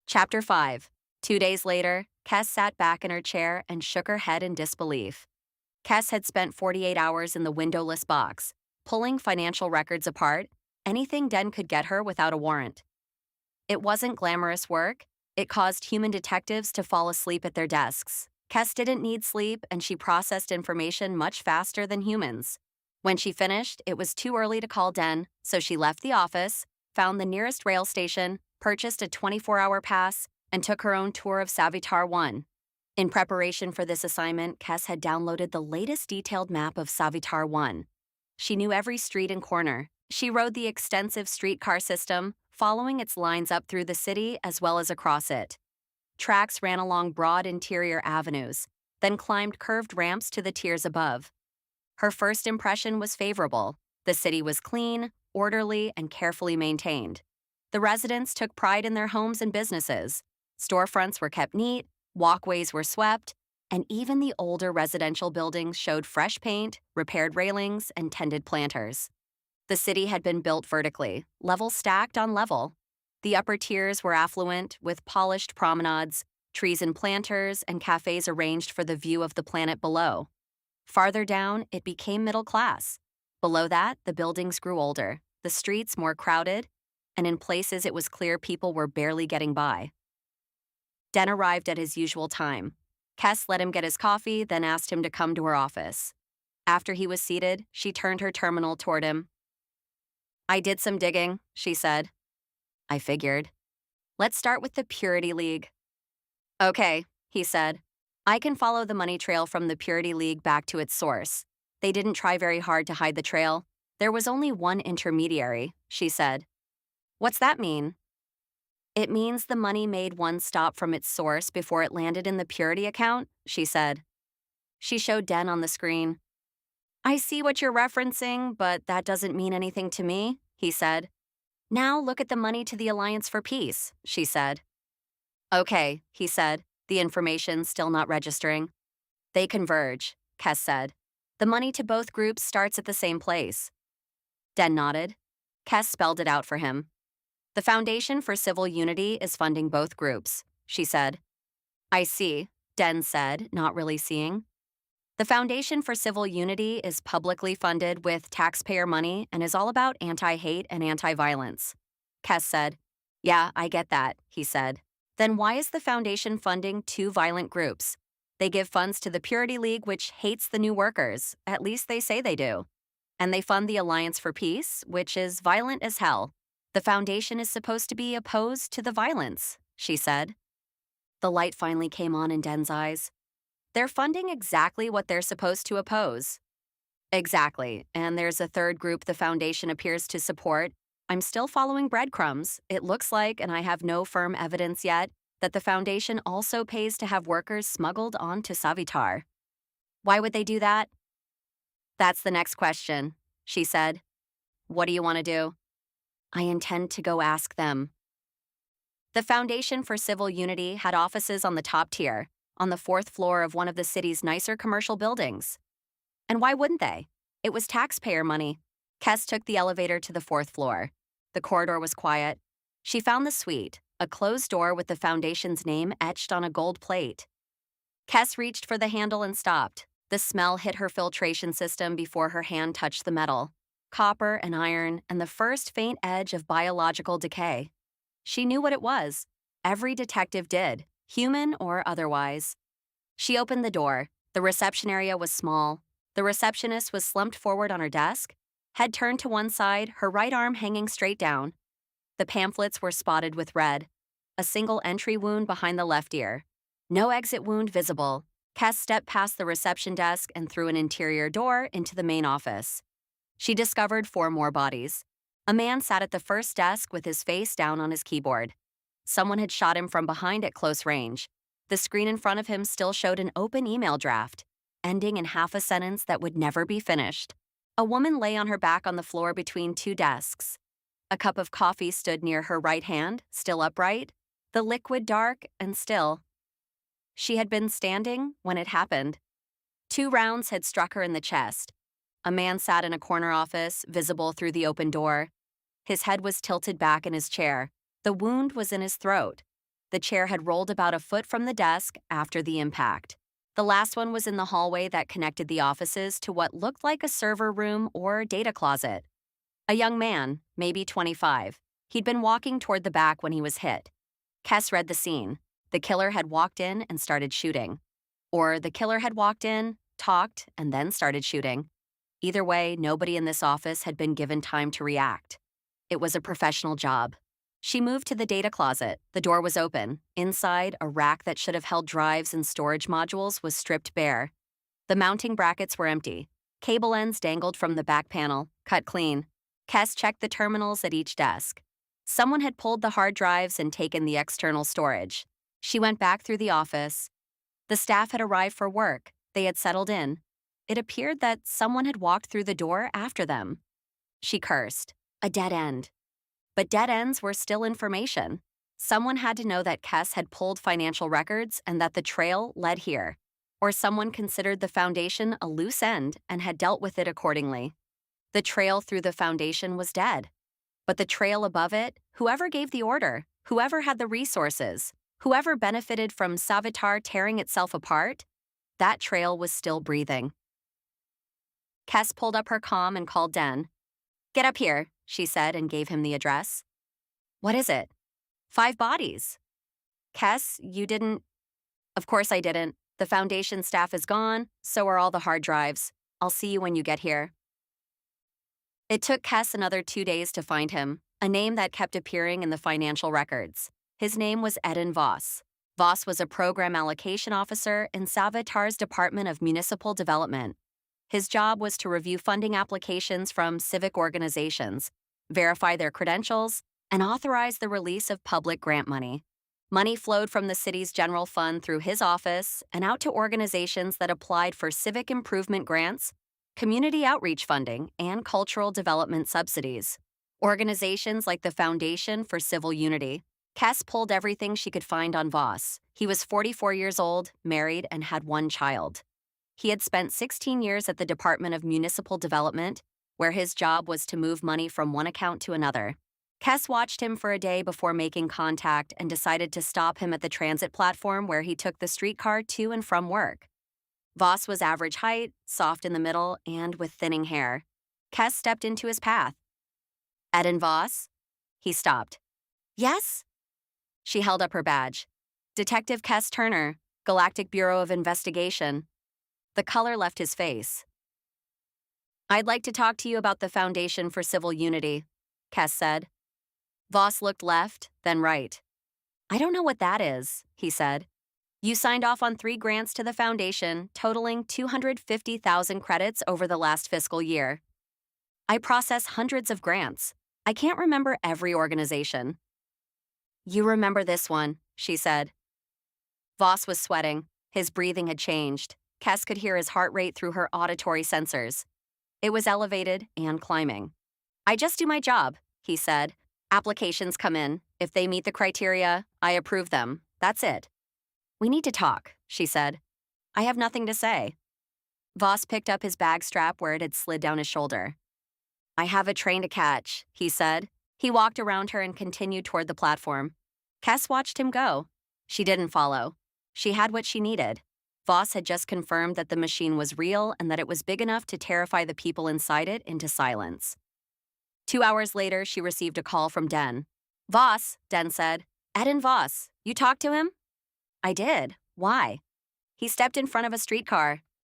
Chapter 5. 2 days later, Kes sat back in her chair and shook her head in disbelief. Kes had spent 48 hours in the windowless box, pulling financial records apart, anything Den could get her without a warrant. It wasn't glamorous work. It caused human detectives to fall asleep at their desks. Kes didn't need sleep, and she processed information much faster than humans. When she finished, it was too early to call Den, so she left the office, found the nearest rail station, purchased a 24-hour pass, and took her own tour of Savitar 1. In preparation for this assignment, Kes had downloaded the latest detailed map of Savitar 1. She knew every street and corner. She rode the extensive streetcar system, following its lines up through the city as well as across it. Tracks ran along broad interior avenues, then climbed curved ramps to the tiers above. Her first impression was favorable. The city was clean, orderly, and carefully maintained. The residents took pride in their homes and businesses. Storefronts were kept neat, walkways were swept, and even the older residential buildings showed fresh paint, repaired railings, and tended planters. The city had been built vertically, level stacked on level. The upper tiers were affluent, with polished promenades, trees and planters, and cafes arranged for the view of the planet below. Farther down, it became middle class. Below that, the buildings grew older, the streets more crowded, and in places it was clear people were barely getting by. Den arrived at his usual time. Kes let him get his coffee, then asked him to come to her office. After he was seated, she turned her terminal toward him. "I did some digging," she said. "I figured. Let's start with the Purity League." "Okay," he said. "I can follow the money trail from the Purity League back to its source. They didn't try very hard to hide the trail. There was only one intermediary," she said. "What's that mean?" "It means the money made one stop from its source before it landed in the Purity account," she said. She showed Den on the screen. "I see what you're referencing, but that doesn't mean anything to me," he said. "Now look at the money to the Alliance for Peace," she said. "Okay," he said, the information still not registering. "They converge," Kes said. "The money to both groups starts at the same place." Den nodded. Kes spelled it out for him. "The Foundation for Civil Unity is funding both groups," she said. "I see," Den said, not really seeing. "The Foundation for Civil Unity is publicly funded with taxpayer money and is all about anti-hate and anti-violence." Kes said. "Yeah, I get that," he said. "Then why is the foundation funding two violent groups? They give funds to the Purity League, which hates the new workers, at least they say they do. And they fund the Alliance for Peace, which is violent as hell. The foundation is supposed to be opposed to the violence," she said. The light finally came on in Den's eyes. "They're funding exactly what they're supposed to oppose." "Exactly, and there's a third group the foundation appears to support. I'm still following breadcrumbs, it looks like, and I have no firm evidence yet, that the foundation also pays to have workers smuggled onto Savitar." "Why would they do that?" "That's the next question," she said. "What do you want to do?" "I intend to go ask them." The Foundation for Civil Unity had offices on the top tier, on the fourth floor of one of the city's nicer commercial buildings. And why wouldn't they? It was taxpayer money. Kes took the elevator to the fourth floor. The corridor was quiet. She found the suite, a closed door with the foundation's name etched on a gold plate. Kes reached for the handle and stopped. The smell hit her filtration system before her hand touched the metal. Copper and iron, and the first faint edge of biological decay. She knew what it was. Every detective did, human or otherwise. She opened the door. The reception area was small. The receptionist was slumped forward on her desk, head turned to one side, her right arm hanging straight down. The pamphlets were spotted with red. A single entry wound behind the left ear. No exit wound visible. Kes stepped past the reception desk and through an interior door into the main office. She discovered 4 more bodies. A man sat at the first desk with his face down on his keyboard. Someone had shot him from behind at close range. The screen in front of him still showed an open email draft, ending in half a sentence that would never be finished. A woman lay on her back on the floor between 2 desks. A cup of coffee stood near her right hand, still upright, the liquid dark and still. She had been standing when it happened. 2 rounds had struck her in the chest. A man sat in a corner office, visible through the open door. His head was tilted back in his chair. The wound was in his throat. The chair had rolled about a foot from the desk after the impact. The last one was in the hallway that connected the offices to what looked like a server room or data closet. A young man, maybe 25. He'd been walking toward the back when he was hit. Kes read the scene. The killer had walked in and started shooting. Or the killer had walked in, talked, and then started shooting. Either way, nobody in this office had been given time to react. It was a professional job. She moved to the data closet. The door was open. Inside, a rack that should have held drives and storage modules was stripped bare. The mounting brackets were empty. Cable ends dangled from the back panel, cut clean. Kes checked the terminals at each desk. Someone had pulled the hard drives and taken the external storage. She went back through the office. The staff had arrived for work. They had settled in. It appeared that someone had walked through the door after them. She cursed. A dead end. But dead ends were still information. Someone had to know that Kes had pulled financial records and that the trail led here. Or someone considered the foundation a loose end and had dealt with it accordingly. The trail through the foundation was dead. But the trail above it, whoever gave the order, whoever had the resources, whoever benefited from Savitar tearing itself apart, that trail was still breathing. Kes pulled up her comm and called Den. "Get up here," she said and gave him the address. "What is it?" "5 bodies." "Kes, you didn't—" "Of course I didn't. The foundation staff is gone, so are all the hard drives. I'll see you when you get here." It took Kes another 2 days to find him, a name that kept appearing in the financial records. His name was Eden Voss. Voss was a program allocation officer in Savitar's Department of Municipal Development. His job was to review funding applications from civic organizations, verify their credentials, and authorize the release of public grant money. Money flowed from the city's general fund through his office and out to organizations that applied for civic improvement grants, community outreach funding, and cultural development subsidies. Organizations like the Foundation for Civil Unity. Kes pulled everything she could find on Voss. He was 44 years old, married, and had 1 child. He had spent 16 years at the Department of Municipal Development, where his job was to move money from one account to another. Kes watched him for a day before making contact and decided to stop him at the transit platform where he took the streetcar to and from work. Voss was average height, soft in the middle, and with thinning hair. Kes stepped into his path. "Eden Voss?" He stopped. "Yes?" She held up her badge. "Detective Kes Turner, Galactic Bureau of Investigation." The color left his face. "I'd like to talk to you about the Foundation for Civil Unity," Kes said. Voss looked left, then right. "I don't know what that is," he said. "You signed off on 3 grants to the Foundation, totaling 250,000 credits over the last fiscal year. I process hundreds of grants. I can't remember every organization." "You remember this one," she said. Voss was sweating. His breathing had changed. Kes could hear his heart rate through her auditory sensors. It was elevated and climbing. "I just do my job," he said. "Applications come in. If they meet the criteria, I approve them. That's it." "We need to talk," she said. "I have nothing to say." Voss picked up his bag strap where it had slid down his shoulder. "I have a train to catch," he said. He walked around her and continued toward the platform. Kes watched him go. She didn't follow. She had what she needed. Voss had just confirmed that the machine was real and that it was big enough to terrify the people inside it into silence. 2 hours later, she received a call from Den. "Voss," Den said. "Eden Voss. You talked to him?" "I did. Why?" "He stepped in front of a streetcar.